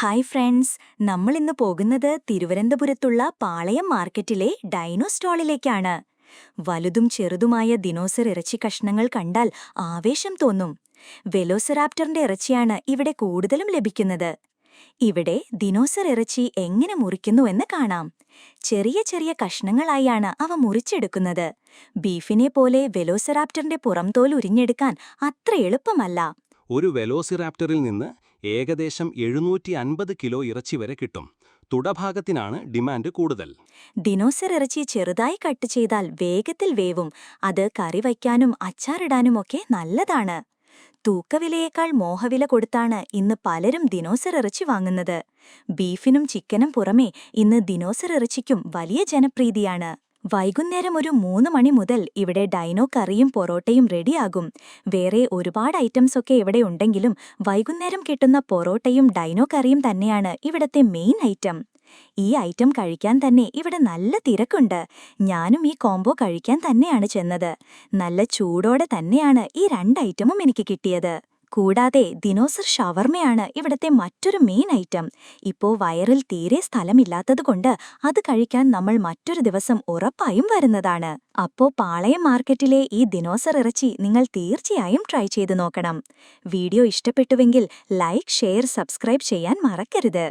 Hi friends, നമ്മൾ ഇന്ന് പോകുന്നത് തിരുവനന്തപുരത്തുള്ള പാളയം മാർക്കറ്റിലെ ഡൈനോ സ്റ്റാളിലേക്കാണ്. വലുതും ചെറുതുമായ ദിനോസർ ഇറച്ചി കഷ്ണങ്ങൾ കണ്ടാൽ ആവേശം തോന്നും. വെലോസിറാപ്റ്ററിന്റെ ഇറച്ചിയാണ് ഇവിടെ കൂടുതലും ലഭിക്കുന്നത്. ഇവിടെ ദിനോസർ ഇറച്ചി എങ്ങനെ മുറിക്കുന്നുവെന്ന് കാണാം. ചെറിയ ചെറിയ കഷ്ണങ്ങളായാണ് അവ മുറിച്ചെടുക്കുന്നത്. ബീഫിനെ പോലെ വെലോസിറാപ്റ്ററിന്റെ പുറംതോൽ ഉരിഞ്ഞെടുക്കാൻ അത്ര എളുപ്പമല്ല. ഒരു വെലോസിറാപ്റ്ററിൽ നിന്ന് ഏകദേശം 750 കിലോ ഇറച്ചി വരെ കിട്ടും. തുടഭാഗത്തിനാണ് ഡിമാൻഡ് കൂടുതൽ. ദിനോസർ ഇറച്ചി ചെറുതായി കട്ട് ചെയ്താൽ വേഗത്തിൽ വേവും. അത് കറി വയ്ക്കാനും അച്ചാറിടാനുമൊക്കെ നല്ലതാണ്. തൂക്കവിലയേക്കാൾ മോഹവില കൊടുത്താണ് ഇന്ന് പലരും ദിനോസർ ഇറച്ചി വാങ്ങുന്നത്. ബീഫിനും ചിക്കനും പുറമേ ഇന്ന് ദിനോസർ ഇറച്ചിക്കും വലിയ ജനപ്രീതിയാണ്. വൈകുന്നേരം ഒരു 3 മണി മുതൽ ഇവിടെ ഡൈനോ കറിയും പൊറോട്ടയും റെഡിയാകും. വേറെ ഒരുപാട് ഐറ്റംസൊക്കെ ഇവിടെ ഉണ്ടെങ്കിലും വൈകുന്നേരം കിട്ടുന്ന പൊറോട്ടയും ഡൈനോ കറിയും തന്നെയാണ് ഇവിടത്തെ മെയിൻ ഐറ്റം. ഈ ഐറ്റം കഴിക്കാൻ തന്നെ ഇവിടെ നല്ല തിരക്കുണ്ട്. ഞാനും ഈ കോംബോ കഴിക്കാൻ തന്നെയാണ് ചെന്നത്. നല്ല ചൂടോടെ തന്നെയാണ് ഈ 2 ഐറ്റമും എനിക്ക് കിട്ടിയത്. കൂടാതെ ദിനോസർ ഷവർമയാണ് ഇവിടത്തെ മറ്റൊരു മെയിൻ ഐറ്റം. ഇപ്പോ വയറിൽ തീരെ സ്ഥലമില്ലാത്തതുകൊണ്ട് അത് കഴിക്കാൻ നമ്മൾ മറ്റൊരു ദിവസം ഉറപ്പായും വരുന്നതാണ്. അപ്പോ പാളയം മാർക്കറ്റിലെ ഈ ദിനോസർ ഇറച്ചി നിങ്ങൾ തീർച്ചയായും ട്രൈ ചെയ്തു നോക്കണം. വീഡിയോ ഇഷ്ടപ്പെട്ടുവെങ്കിൽ ലൈക്ക്, ഷെയർ, സബ്സ്ക്രൈബ് ചെയ്യാൻ മറക്കരുത്.